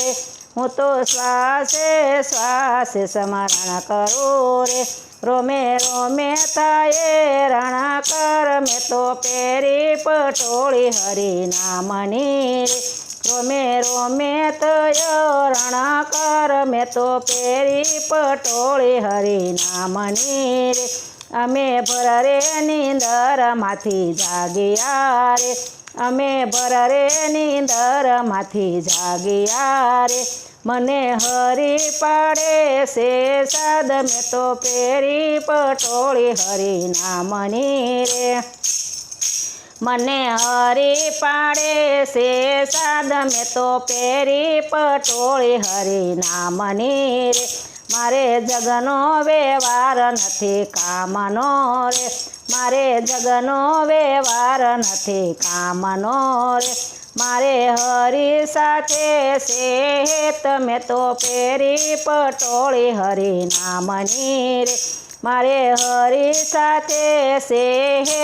રે હું તો શ્વાસે શ્વાસે સ્મરણ કરું રે રોમે રોમે થાય રણાકર મેં તો પહેરી પટોળી હરી નામની રે રોમે રોમે તય રણાકર મેં તો પહેરી પટોળી હરી નામની રે અમે ભરરે નીંદરમાંથી જાગ્યા રે અમે ભરરે નીંદરમાંથી જાગ્યા રે મને હરી પાડે છે સાદ મેં તો પહેરી પટોળી હરી નામની રે મને હરી પાડે છે સાદ મેં તો પહેરી પટોળી હરી નામની રે મારે જગનો વ્યવહાર નથી કામનો રે મારે જગનો વ્યવહાર નથી કામનો રે મારે હરી સાથે છે તમે તો પહેરી પટોળી હરી નામની રે મારે હરી સાથે છે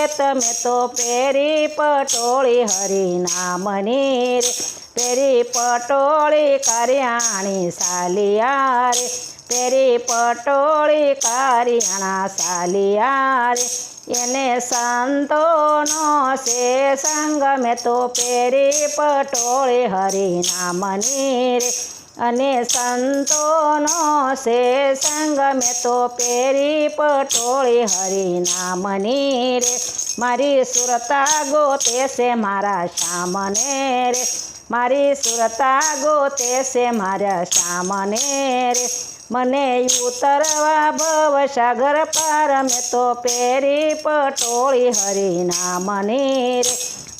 તમે તો પહેરી પટોળી હરી નામની રે પહેરી પટોળી કરિયાણી સાલિયા રે પહેરી પટોળી કારિયાણા સાલિયા રે એને સંતોનો છે સંગ મેં તો પહેરી પટોળી હરી નામની રે અને સંતોનો છે સંગ મેં તો પહેરી પટોળી હરી નામની રે મારી સુરતા ગોતે છે મારા શ્યામને રે મારી સુરતા ગોતે છે મારા શ્યામને રે મને ઉતરવા ભવસાગર પાર મેં તો પહેરી પટોળી હરી નામની રે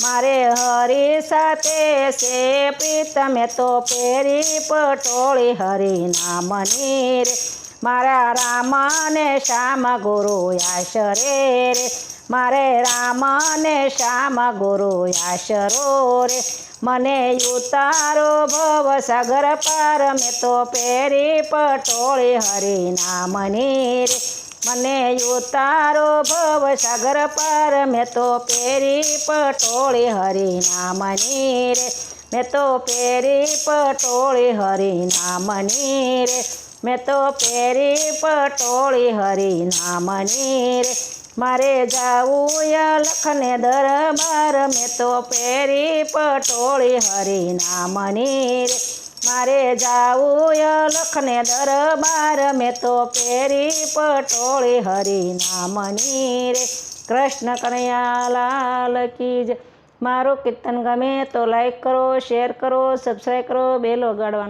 મારે હરી સાથે છે પ્રીત મેં તો પહેરી પટોળી હરી નામની રે મારા રામ ને શ્યામ ગુરુ આશરે રે મારે રામ ને શ્યામ ગુરુ આશરો રે મને ઉતારો ભવસાગર પાર મેં તો પહેરી પટોળી હરી નામની રે મને ઉતારો ભવસાગર પાર મેં તો પહેરી પટોળી હરી નામની રે મેં તો પહેરી પટોળી હરી નામની રે મેં તો પહેરી પટોળી હરી નામની રે મારે જાવું લખને દરબાર મેં તો પહેરી પટોળી હરી નામની રે મારે જાવું લખને દરબાર મેં તો પહેરી પટોળી હરી નામની રે કૃષ્ણ કનૈયા લાલ કી જય મારું કીર્તન ગમે તો લાઈક કરો શેર કરો સબસ્ક્રાઈબ કરો બેલ વગાડવાનું